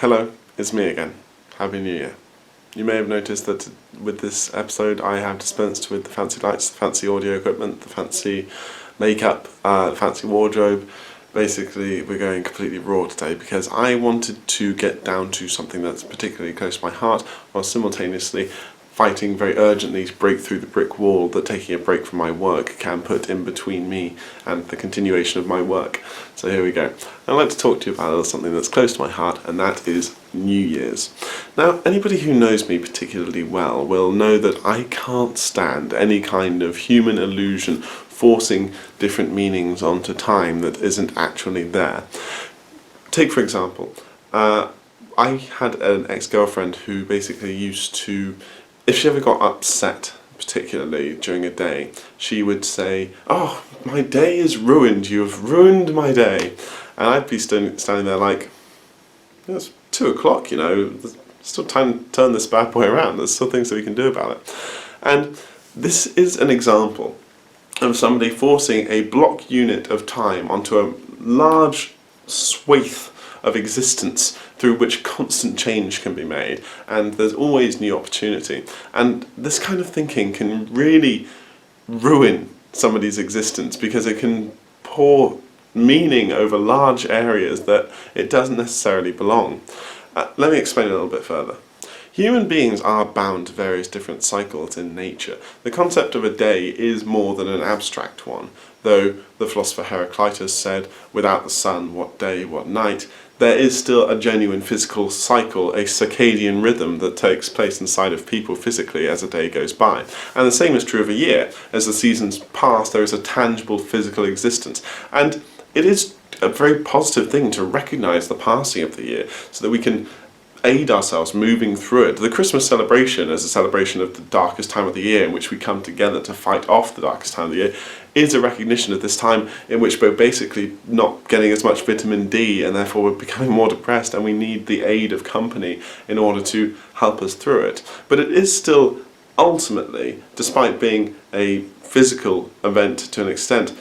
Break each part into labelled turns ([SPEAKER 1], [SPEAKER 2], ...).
[SPEAKER 1] Hello, it's me again. Happy New Year. You may have noticed that with this episode I have dispensed with the fancy lights, the fancy audio equipment, the fancy makeup, the fancy wardrobe. Basically, we're going completely raw today because I wanted to get down to something that's particularly close to my heart while simultaneously fighting very urgently to break through the brick wall that taking a break from my work can put in between me and the continuation of my work. So here we go. I'd like to talk to you about something that's close to my heart, and that is New Year's. Now, anybody who knows me particularly well will know that I can't stand any kind of human illusion forcing different meanings onto time that isn't actually there. Take, for example, I had an ex-girlfriend who basically used to, if she ever got upset, particularly during a day, she would say, "Oh, my day is ruined, you have ruined my day." And I'd be standing there like, it's 2 o'clock, you know, there's still time to turn this bad boy around, there's still things that we can do about it. And this is an example of somebody forcing a block unit of time onto a large swathe of existence through which constant change can be made, and there's always new opportunity. And this kind of thinking can really ruin somebody's existence because it can pour meaning over large areas that it doesn't necessarily belong. Let me explain a little bit further. Human beings are bound to various different cycles in nature. The concept of a day is more than an abstract one, though the philosopher Heraclitus said, "Without the sun, what day, what night?" There is still a genuine physical cycle, a circadian rhythm that takes place inside of people physically as a day goes by. And the same is true of a year. As the seasons pass, there is a tangible physical existence. And it is a very positive thing to recognise the passing of the year so that we can aid ourselves moving through it. The Christmas celebration, as a celebration of the darkest time of the year in which we come together to fight off the darkest time of the year, is a recognition of this time in which we're basically not getting as much vitamin D and therefore we're becoming more depressed, and we need the aid of company in order to help us through it. But it is still ultimately, despite being a physical event to an extent,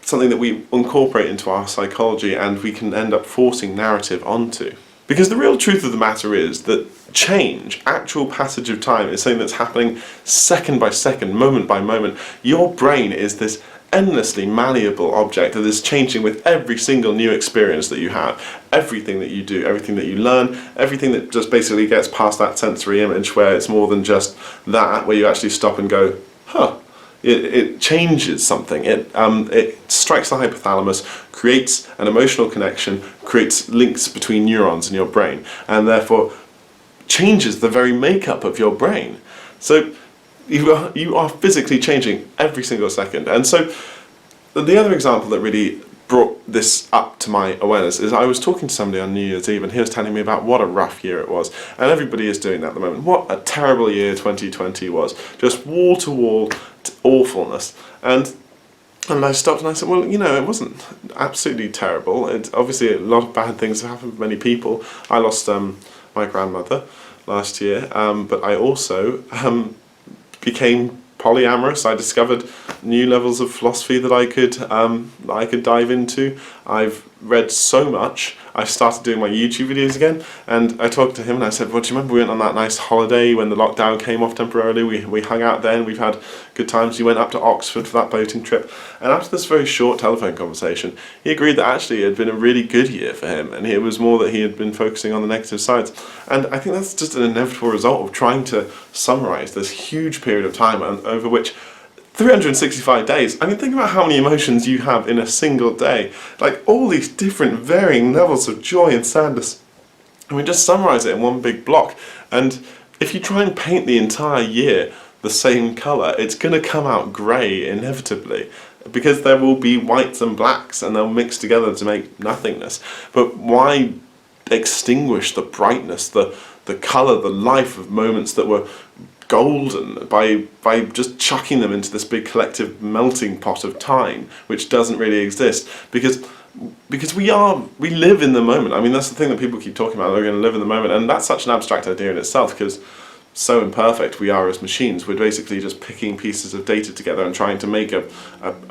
[SPEAKER 1] something that we incorporate into our psychology and we can end up forcing narrative onto. Because the real truth of the matter is that change, actual passage of time, is something that's happening second by second, moment by moment. Your brain is this endlessly malleable object that is changing with every single new experience that you have. Everything that you do, everything that you learn, everything that just basically gets past that sensory image where it's more than just that, where you actually stop and go, huh. It changes something. It strikes the hypothalamus, creates an emotional connection, creates links between neurons in your brain, and therefore changes the very makeup of your brain. So you are physically changing every single second. And so the other example that really brought this up to my awareness is I was talking to somebody on New Year's Eve and he was telling me about what a rough year it was, and everybody is doing that at the moment. What a terrible year 2020 was, just wall to wall awfulness. And I stopped and I said, well, you know, it wasn't absolutely terrible. Obviously a lot of bad things have happened to many people. I lost my grandmother last year, but I also became polyamorous. I discovered new levels of philosophy that I could dive into. I've read so much. I started doing my YouTube videos again, and I talked to him and I said, well, do you remember we went on that nice holiday when the lockdown came off temporarily? We hung out then, we've had good times. We went up to Oxford for that boating trip, and after this very short telephone conversation, he agreed that actually it had been a really good year for him, and it was more that he had been focusing on the negative sides. And I think that's just an inevitable result of trying to summarise this huge period of time over which 365 days. I mean, think about how many emotions you have in a single day. Like all these different varying levels of joy and sadness. And we just summarise it in one big block. And if you try and paint the entire year the same colour, it's going to come out grey inevitably. Because there will be whites and blacks and they'll mix together to make nothingness. But why extinguish the brightness, the colour, the life of moments that were golden by just chucking them into this big collective melting pot of time which doesn't really exist, because we live in the moment. I mean, that's the thing that people keep talking about, they're going to live in the moment, and that's such an abstract idea in itself, because so imperfect we are as machines. We're basically just picking pieces of data together and trying to make a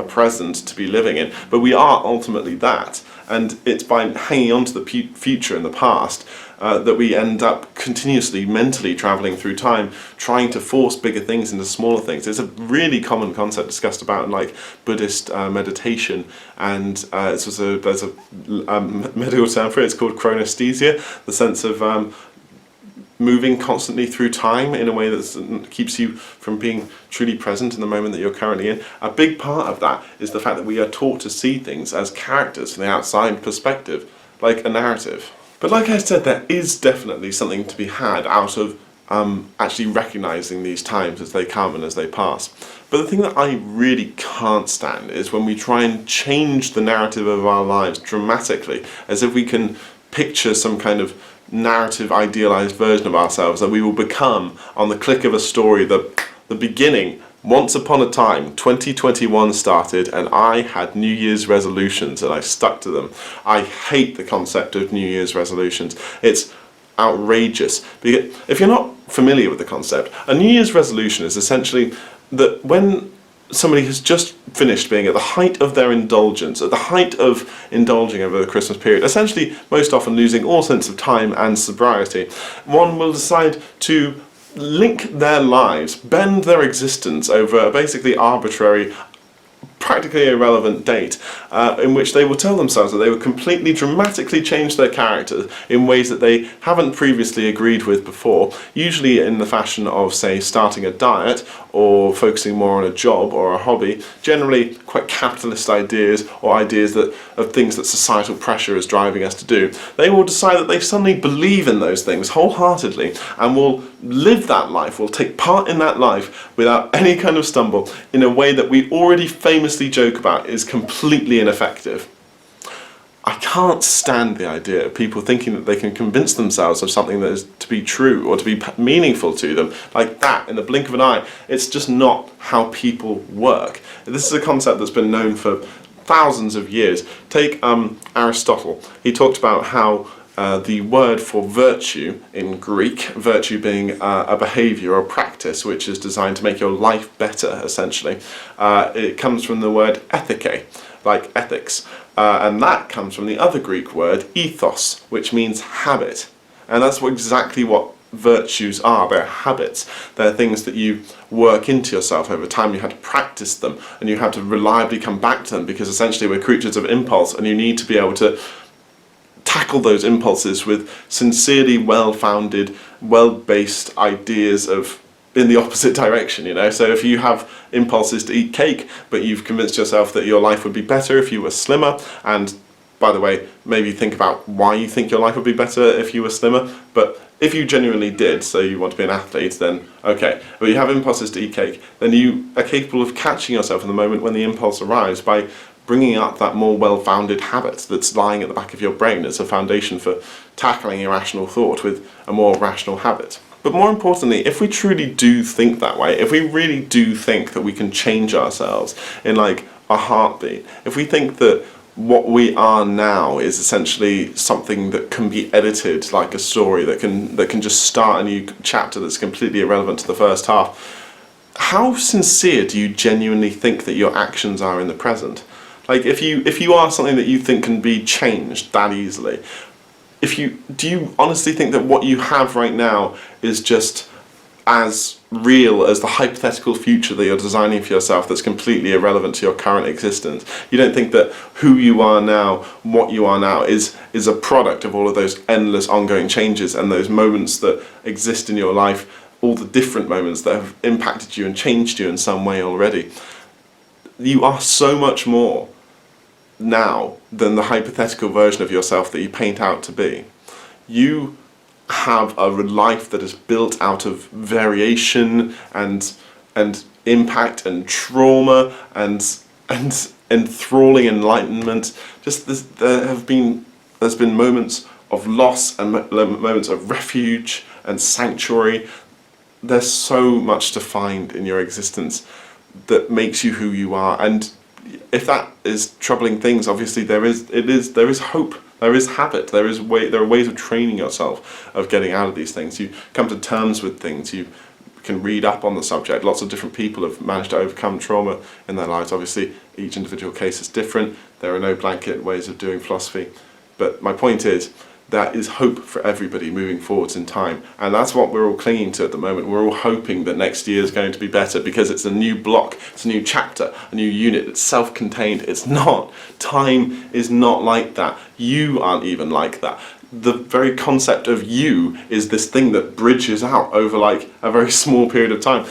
[SPEAKER 1] present to be living in. But we are ultimately that, and it's by hanging on to the future and the past that we end up continuously mentally travelling through time, trying to force bigger things into smaller things. It's a really common concept discussed about in like Buddhist meditation, and there's a medical term for it. It's called chronesthesia, the sense of moving constantly through time in a way that keeps you from being truly present in the moment that you're currently in. A big part of that is the fact that we are taught to see things as characters from the outside perspective, like a narrative. But like I said, there is definitely something to be had out of actually recognising these times as they come and as they pass. But the thing that I really can't stand is when we try and change the narrative of our lives dramatically, as if we can picture some kind of narrative idealized version of ourselves that we will become on the click of a story. The beginning, once upon a time, 2021 started, and I had New Year's resolutions and I stuck to them. I hate the concept of New Year's resolutions. It's outrageous. Because if you're not familiar with the concept, a New Year's resolution is essentially that when somebody has just finished being at the height of their indulgence, at the height of indulging over the Christmas period, essentially most often losing all sense of time and sobriety, one will decide to link their lives, bend their existence over a basically arbitrary, practically irrelevant date, in which they will tell themselves that they will completely dramatically change their character in ways that they haven't previously agreed with before, usually in the fashion of, say, starting a diet or focusing more on a job or a hobby, generally quite capitalist ideas or ideas that of things that societal pressure is driving us to do. They will decide that they suddenly believe in those things wholeheartedly and will live that life, will take part in that life without any kind of stumble in a way that we already famously joke about is completely ineffective. I can't stand the idea of people thinking that they can convince themselves of something that is to be true or to be meaningful to them like that in the blink of an eye. It's just not how people work. This is a concept that's been known for thousands of years. Take Aristotle. He talked about how the word for virtue in Greek, virtue being a behaviour or practice which is designed to make your life better, essentially. It comes from the word ethike, like ethics. And that comes from the other Greek word, ethos, which means habit. And that's exactly what virtues are. They're habits. They're things that you work into yourself over time. You have to practice them, and you have to reliably come back to them, because essentially we're creatures of impulse, and you need to be able to tackle those impulses with sincerely well-founded, well-based ideas of in the opposite direction, you know. So if you have impulses to eat cake, but you've convinced yourself that your life would be better if you were slimmer, and by the way, maybe think about why you think your life would be better if you were slimmer, but if you genuinely did, so you want to be an athlete, then okay. But you have impulses to eat cake, then you are capable of catching yourself in the moment when the impulse arrives by bringing up that more well-founded habit that's lying at the back of your brain as a foundation for tackling irrational thought with a more rational habit. But more importantly, if we truly do think that way, if we really do think that we can change ourselves in like a heartbeat, if we think that what we are now is essentially something that can be edited like a story, that can just start a new chapter that's completely irrelevant to the first half, how sincere do you genuinely think that your actions are in the present? Like if you are something that you think can be changed that easily, do you honestly think that what you have right now is just as real as the hypothetical future that you're designing for yourself that's completely irrelevant to your current existence? You don't think that who you are now, what you are now, is a product of all of those endless ongoing changes and those moments that exist in your life, all the different moments that have impacted you and changed you in some way already. You are so much more now than the hypothetical version of yourself that you paint out to be. You have a life that is built out of variation and impact and trauma and enthralling enlightenment. Just there's been moments of loss and moments of refuge and sanctuary. There's so much to find in your existence that makes you who you are, and if that is troubling things, obviously there is hope There is habit. There are ways of training yourself of getting out of these things. You come to terms with things. You can read up on the subject. Lots of different people have managed to overcome trauma in their lives. Obviously, each individual case is different. There are no blanket ways of doing philosophy. But my point is, there is hope for everybody moving forwards in time. And that's what we're all clinging to at the moment. We're all hoping that next year is going to be better because it's a new block, it's a new chapter, a new unit, it's self-contained. It's not. Time is not like that. You aren't even like that. The very concept of you is this thing that bridges out over like a very small period of time.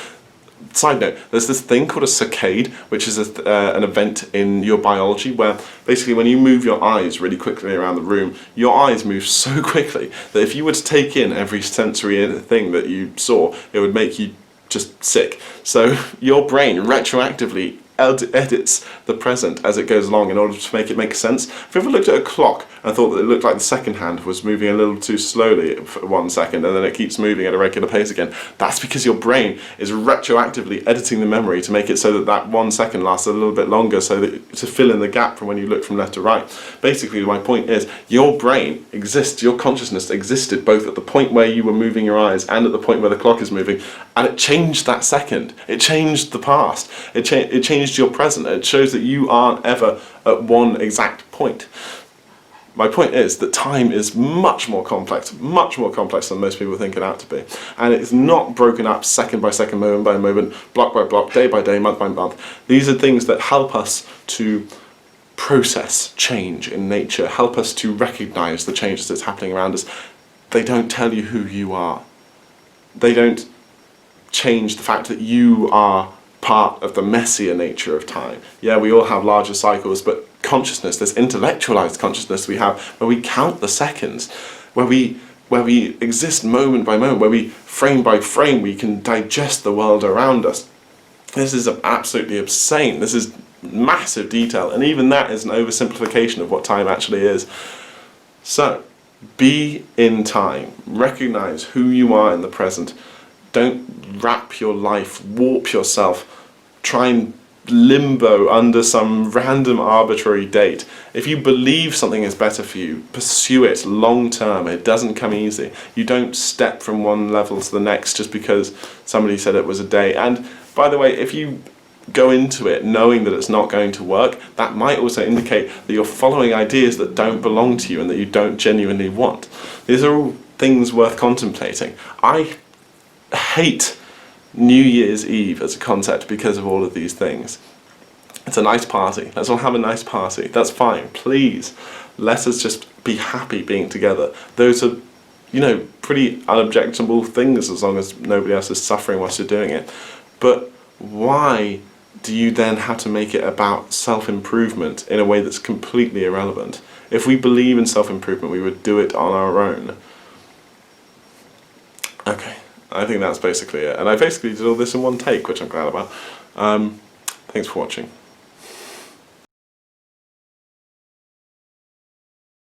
[SPEAKER 1] Side note, there's this thing called a saccade, which is an event in your biology where basically when you move your eyes really quickly around the room, your eyes move so quickly that if you were to take in every sensory thing that you saw, it would make you just sick. So your brain retroactively edits the present as it goes along in order to make it make sense. Have you ever looked at a clock and thought that it looked like the second hand was moving a little too slowly for 1 second and then it keeps moving at a regular pace again? That's because your brain is retroactively editing the memory to make it so that that 1 second lasts a little bit longer, so that to fill in the gap from when you look from left to right. Basically, my point is, your brain exists, your consciousness existed both at the point where you were moving your eyes and at the point where the clock is moving, and it changed that second. It changed the past. It changed your present. It shows that you aren't ever at one exact point. My point is that time is much more complex than most people think it out to be. And it's not broken up second by second, moment by moment, block by block, day by day, month by month. These are things that help us to process change in nature, help us to recognize the changes that's happening around us. They don't tell you who you are. They don't change the fact that you are part of the messier nature of time. Yeah, we all have larger cycles, but consciousness, this intellectualized consciousness we have, where we count the seconds, where we exist moment by moment, where we frame by frame, we can digest the world around us. This is absolutely insane. This is massive detail, and even that is an oversimplification of what time actually is. So, be in time. Recognize who you are in the present. Don't wrap your life, warp yourself, try and limbo under some random arbitrary date. If you believe something is better for you, pursue it long term. It doesn't come easy. You don't step from one level to the next just because somebody said it was a day. And by the way, if you go into it knowing that it's not going to work, that might also indicate that you're following ideas that don't belong to you and that you don't genuinely want. These are all things worth contemplating. I hate New Year's Eve as a concept because of all of these things. It's a nice party. Let's all have a nice party. That's fine. Please, let us just be happy being together. Those are, pretty unobjectionable things as long as nobody else is suffering whilst you're doing it. But why do you then have to make it about self-improvement in a way that's completely irrelevant? If we believe in self-improvement, we would do it on our own. Okay. I think that's basically it. And I basically did all this in one take, which I'm glad about. Thanks for watching.